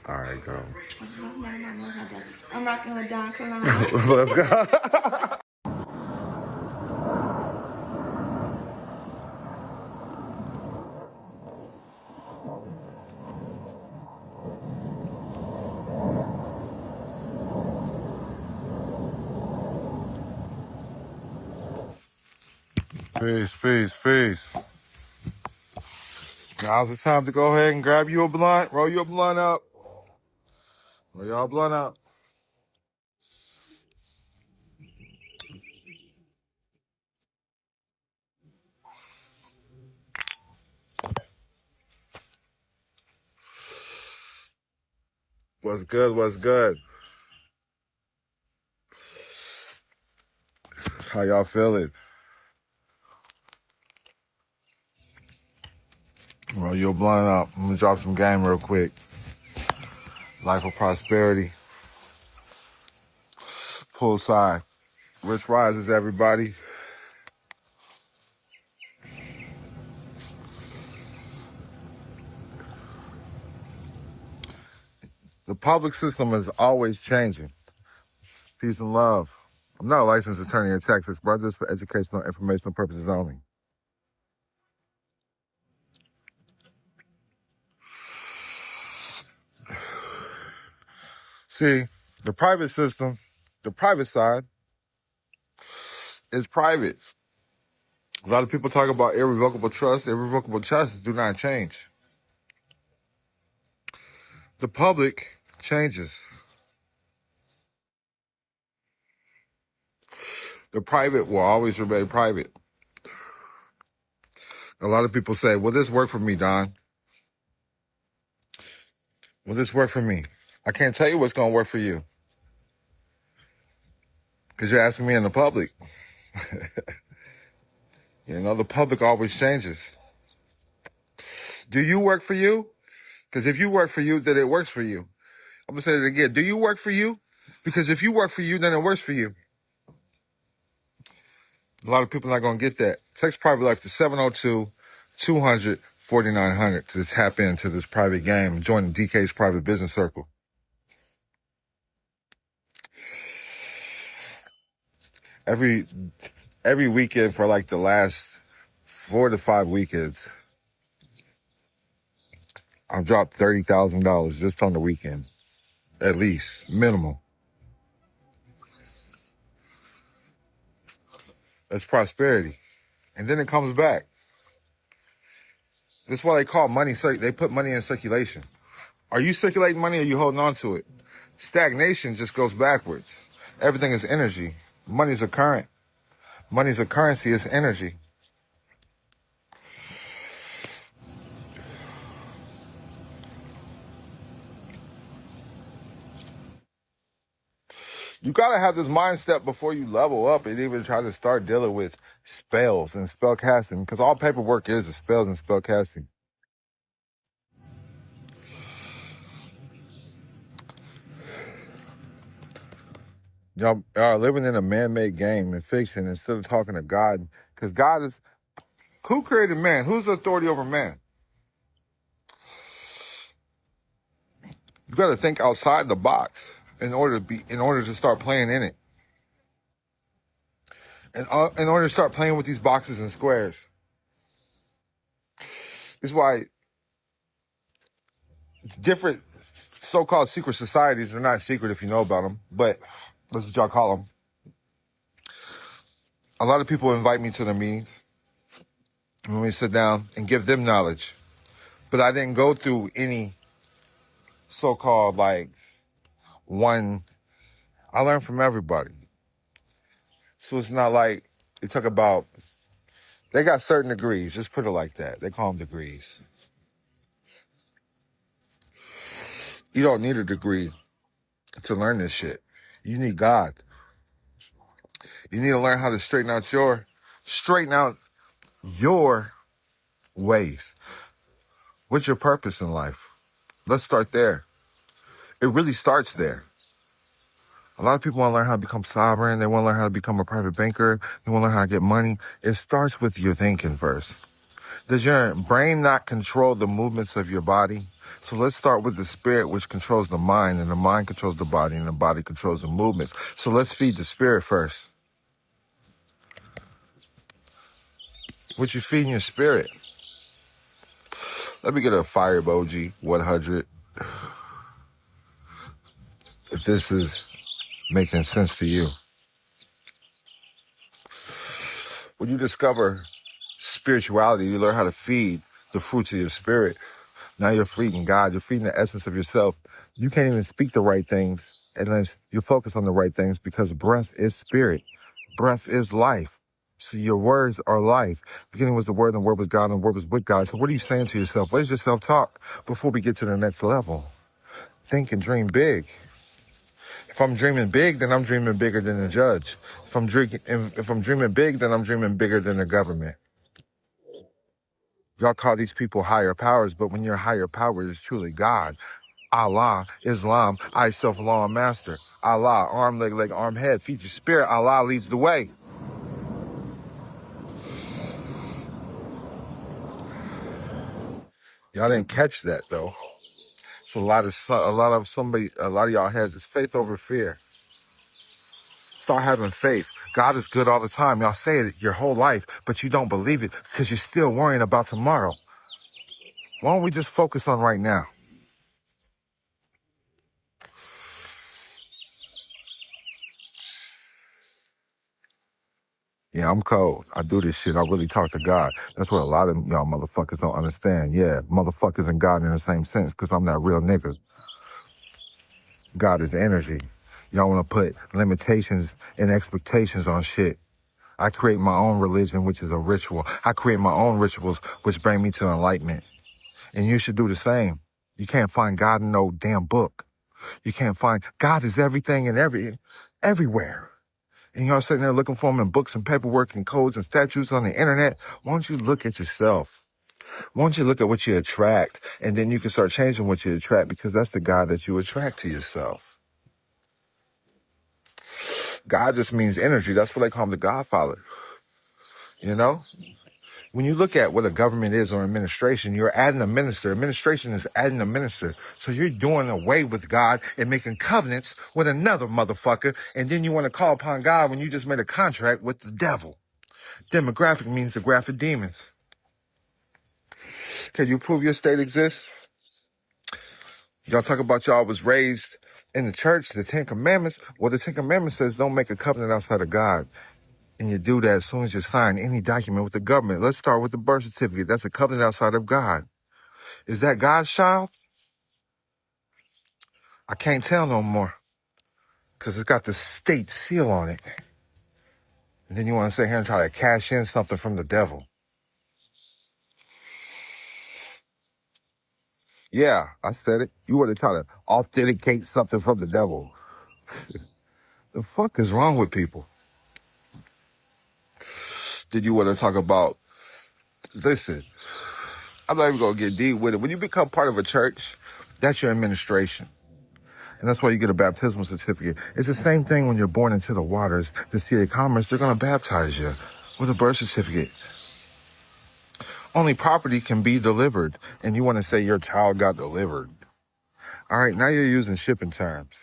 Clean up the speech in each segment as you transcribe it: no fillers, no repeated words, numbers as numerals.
All right, go. I'm rocking with Don Kilam. Let's go. Peace, peace, peace. Now's the time to go ahead and grab you a blunt, roll your blunt up. Roll y'all blunt up. What's good? What's good? How y'all feeling? Roll your blunt up. I'm gonna drop some game real quick. Life of prosperity. Poolside. Rich rises, everybody. The public system is always changing. Peace and love. I'm not a licensed attorney in Texas, but just for educational and informational purposes only. See, the private system, the private side, is private. A lot of people talk about irrevocable trust. Irrevocable trusts do not change. The public changes. The private will always remain private. A lot of people say, will this work for me, Don? Will this work for me? I can't tell you what's going to work for you because you're asking me in the public. You know, the public always changes. Do you work for you? Because if you work for you, then it works for you. I'm going to say it again. Do you work for you? Because if you work for you, then it works for you. A lot of people are not going to get that. Text Private Life to 702-200-4900 to tap into this private game. Join the DK's private business circle. Every weekend for like the last 4 to 5 weekends, I've dropped $30,000 just on the weekend. At least, minimal. That's prosperity. And then it comes back. That's why they call money, they put money in circulation. Are you circulating money or are you holding on to it? Stagnation just goes backwards. Everything is energy. Money's a current. Money's a currency, it's energy. You gotta have this mindset before you level up and even try to start dealing with spells and spell casting, because all paperwork is spells and spell casting. Y'all are living in a man-made game and fiction instead of talking to God, because God is, who created man? Who's the authority over man? You gotta think outside the box in order to start playing in it. And in order to start playing with these boxes and squares. This is why different so-called secret societies are not secret if you know about them, but that's what y'all call them. A lot of people invite me to their meetings when we sit down and give them knowledge. But I didn't go through any so-called one. I learned from everybody. So it's not like they talk about, they got certain degrees. Just put it like that. They call them degrees. You don't need a degree to learn this shit. You need God. You need to learn how to straighten out your ways. What's your purpose in life? Let's start there. It really starts there. A lot of people want to learn how to become sovereign. They want to learn how to become a private banker. They want to learn how to get money. It starts with your thinking first. Does your brain not control the movements of your body? So let's start with the spirit, which controls the mind, and the mind controls the body, and the body controls the movements. So let's feed the spirit first. What you feeding your spirit? Let me get a fire emoji, 100. If this is making sense to you. When you discover spirituality, you learn how to feed the fruits of your spirit. Now you're feeding God. You're feeding the essence of yourself. You can't even speak the right things unless you focus on the right things, because breath is spirit. Breath is life. So your words are life. Beginning was the word, and the word was God, and the word was with God. So what are you saying to yourself? What is your self-talk before we get to the next level? Think and dream big. If I'm dreaming big, then I'm dreaming bigger than the judge. If I'm dreaming big, then I'm dreaming bigger than the government. Y'all call these people higher powers, but when your higher power is truly God, Allah, Islam, I self-law and master. Allah, arm, leg, arm, head, feed your spirit. Allah leads the way. Y'all didn't catch that though. So a lot of y'all has is faith over fear. Start having faith. God is good all the time. Y'all say it your whole life, but you don't believe it because you're still worrying about tomorrow. Why don't we just focus on right now? Yeah, I'm cold. I do this shit. I really talk to God. That's what a lot of y'all motherfuckers don't understand. Yeah, motherfuckers and God in the same sense, because I'm that real nigga. God is energy. Y'all want to put limitations and expectations on shit. I create my own religion, which is a ritual. I create my own rituals, which bring me to enlightenment. And you should do the same. You can't find God in no damn book. You can't find God is everything and everywhere. And y'all sitting there looking for him in books and paperwork and codes and statutes on the internet. Why don't you look at yourself? Why don't you look at what you attract? And then you can start changing what you attract, because that's the God that you attract to yourself. God just means energy. That's what they call him, the Godfather. You know? When you look at what a government is or administration, you're adding a minister. Administration is adding a minister. So you're doing away with God and making covenants with another motherfucker. And then you want to call upon God when you just made a contract with the devil. Demographic means the graphic demons. Can you prove your state exists? Y'all talk about y'all was raised in the church, the Ten Commandments. Well, the Ten Commandments says don't make a covenant outside of God. And you do that as soon as you sign any document with the government. Let's start with the birth certificate. That's a covenant outside of God. Is that God's child? I can't tell no more, because it's got the state seal on it. And then you want to sit here and try to cash in something from the devil. Yeah, I said it. You want to try to authenticate something from the devil. The fuck is wrong with people? Did you want to talk about, listen, I'm not even going to get deep with it. When you become part of a church, that's your administration. And that's why you get a baptismal certificate. It's the same thing when you're born into the waters, the sea of commerce. They're going to baptize you with a birth certificate. Only property can be delivered. And you want to say your child got delivered. All right, now you're using shipping terms.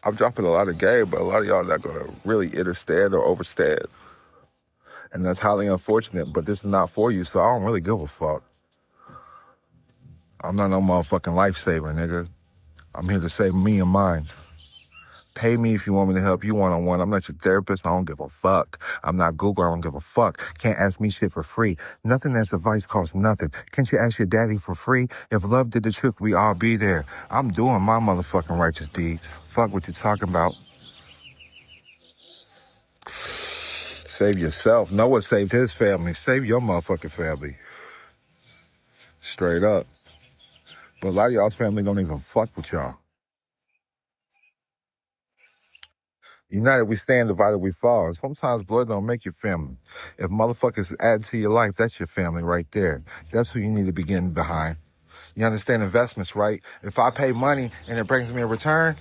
I'm dropping a lot of game, but a lot of y'all not going to really understand or overstand. And that's highly unfortunate, but this is not for you, so I don't really give a fuck. I'm not no motherfucking lifesaver, nigga. I'm here to save me and mine. Pay me if you want me to help you one-on-one. I'm not your therapist. I don't give a fuck. I'm not Google. I don't give a fuck. Can't ask me shit for free. Nothing that's advice costs nothing. Can't you ask your daddy for free? If love did the trick, we all be there. I'm doing my motherfucking righteous deeds. Fuck what you talking about. Save yourself. Noah saved his family. Save your motherfucking family. Straight up. But a lot of y'all's family don't even fuck with y'all. United we stand, divided we fall. And sometimes blood don't make your family. If motherfuckers add to your life, that's your family right there. That's who you need to be getting behind. You understand investments, right? If I pay money and it brings me a return,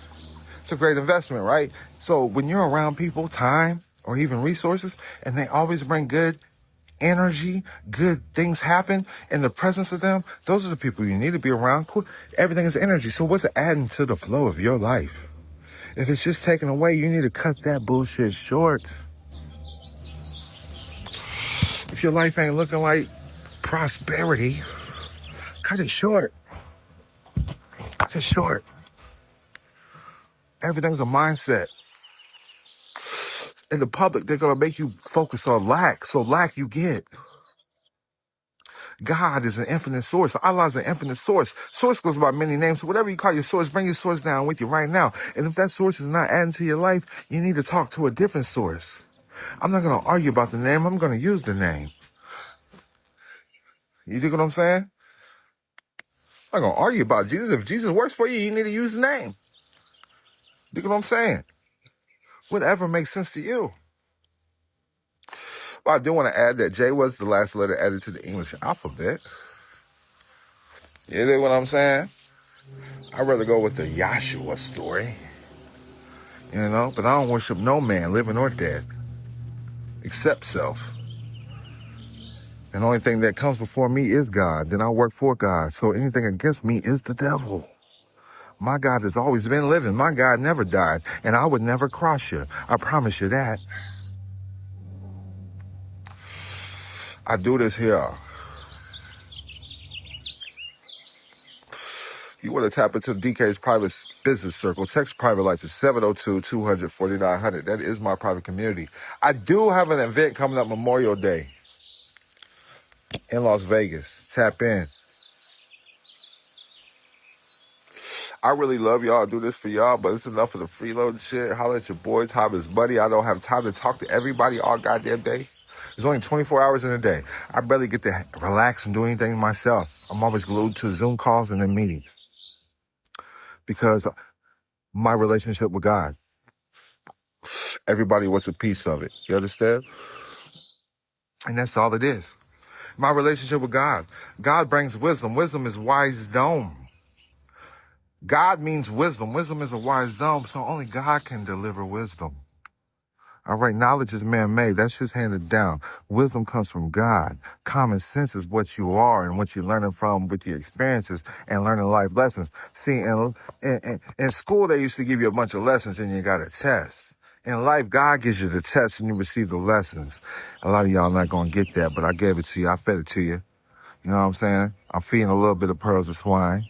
it's a great investment, right? So when you're around people, time, or even resources, and they always bring good, energy, good things happen in the presence of them, those are the people you need to be around. Everything is energy. So what's adding to the flow of your life? If it's just taken away, you need to cut that bullshit short. If your life ain't looking like prosperity, cut it short. Cut it short. Everything's a mindset. In the public, they're going to make you focus on lack. So lack you get. God is an infinite source. Allah is an infinite source. Source goes by many names. So whatever you call your source, bring your source down with you right now. And if that source is not adding to your life, you need to talk to a different source. I'm not going to argue about the name. I'm going to use the name. You dig what I'm saying? I'm not going to argue about Jesus. If Jesus works for you, you need to use the name. Dig what I'm saying? Whatever makes sense to you. Well, I do want to add that J was the last letter added to the English alphabet. You dig what I'm saying? I'd rather go with the Yahshua story. You know, but I don't worship no man, living or dead, except self. And the only thing that comes before me is God. Then I work for God. So anything against me is the devil. My God has always been living. My God never died. And I would never cross you. I promise you that. I do this here. You want to tap into DK's private business circle, text private life to 702-200-4900. That is my private community. I do have an event coming up Memorial Day in Las Vegas. Tap in. I really love y'all. I do this for y'all, but it's enough of the freeloading shit. Holla at your boy. Time is money. I don't have time to talk to everybody all goddamn day. There's only 24 hours in a day. I barely get to relax and do anything myself. I'm always glued to Zoom calls and then meetings because my relationship with God. Everybody wants a piece of it. You understand? And that's all it is. My relationship with God. God brings wisdom. Wisdom is wisdom. God means wisdom. Wisdom is a wisdom, so only God can deliver wisdom. All right, knowledge is man-made. That's just handed down. Wisdom comes from God. Common sense is what you are and what you're learning from with your experiences and learning life lessons. See, in school, they used to give you a bunch of lessons and you got a test. In life, God gives you the test and you receive the lessons. A lot of y'all not going to get that, but I gave it to you. I fed it to you. You know what I'm saying? I'm feeding a little bit of pearls of swine.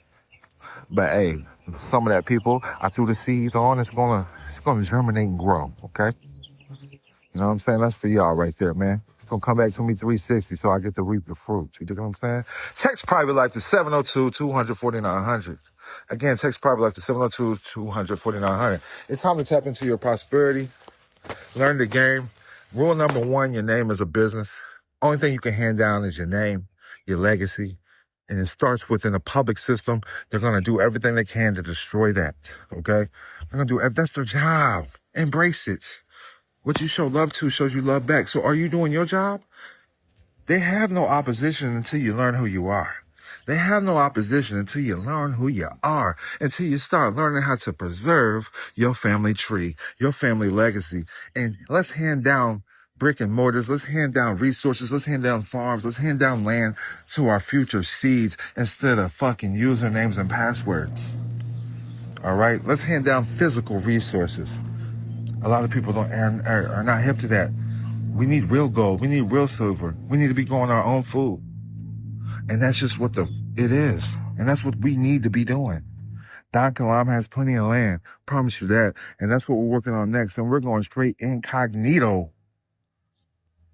But hey, some of that people, I threw the seeds on. It's gonna germinate and grow. Okay. You know what I'm saying? That's for y'all right there, man. It's gonna come back to me 360, so I get to reap the fruits. You know what I'm saying? Text private life to 702-200-4900. Again, text private life to 702-200-4900. It's time to tap into your prosperity. Learn the game. Rule number 1: your name is a business. Only thing you can hand down is your name, your legacy. And it starts within a public system. They're going to do everything they can to destroy that, okay? They're going to do, that's their job. Embrace it. What you show love to shows you love back. So are you doing your job? They have no opposition until you learn who you are. They have no opposition until you learn who you are, until you start learning how to preserve your family tree, your family legacy. And let's hand down brick and mortars. Let's hand down resources. Let's hand down farms. Let's hand down land to our future seeds instead of fucking usernames and passwords. All right? Let's hand down physical resources. A lot of people are not hip to that. We need real gold. We need real silver. We need to be growing our own food. And that's just what it is. And that's what we need to be doing. Don Kilam has plenty of land. Promise you that. And that's what we're working on next. And we're going straight incognito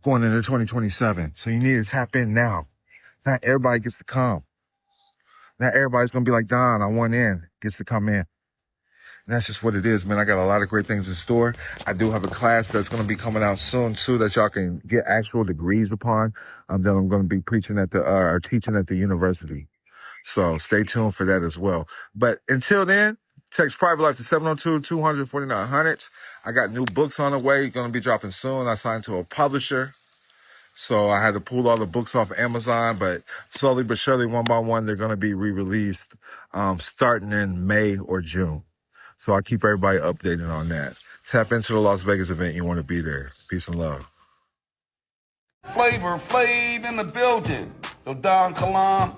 going into 2027. So you need to tap in now. Not everybody gets to come. Not everybody's going to be like, Don, I want in. Gets to come in. And that's just what it is, man. I got a lot of great things in store. I do have a class that's going to be coming out soon, too, that y'all can get actual degrees upon. That I'm going to be preaching at or teaching at the university. So stay tuned for that as well. But until then, text private life to 702-200-4900. I got new books on the way. Going to be dropping soon. I signed to a publisher. So I had to pull all the books off Amazon, but slowly but surely, one by one, they're going to be re-released starting in May or June. So I keep everybody updated on that. Tap into the Las Vegas event. You want to be there. Peace and love. Flavor Flav in the building. Yo, Don Kilam,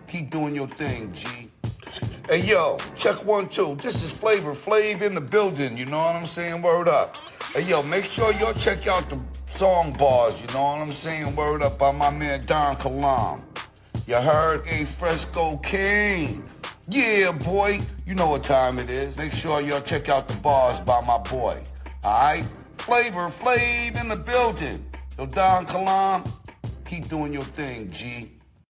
keep doing your thing, G. Hey, yo, check 1, 2. This is Flavor Flav in the building, you know what I'm saying? Word up. Hey, yo, make sure y'all check out the song bars, you know what I'm saying? Word up by my man Don Kilam. You heard? A Fresco King. Yeah, boy. You know what time it is. Make sure y'all check out the bars by my boy. All right? Flavor Flav in the building. Yo, Don Kilam, keep doing your thing, G.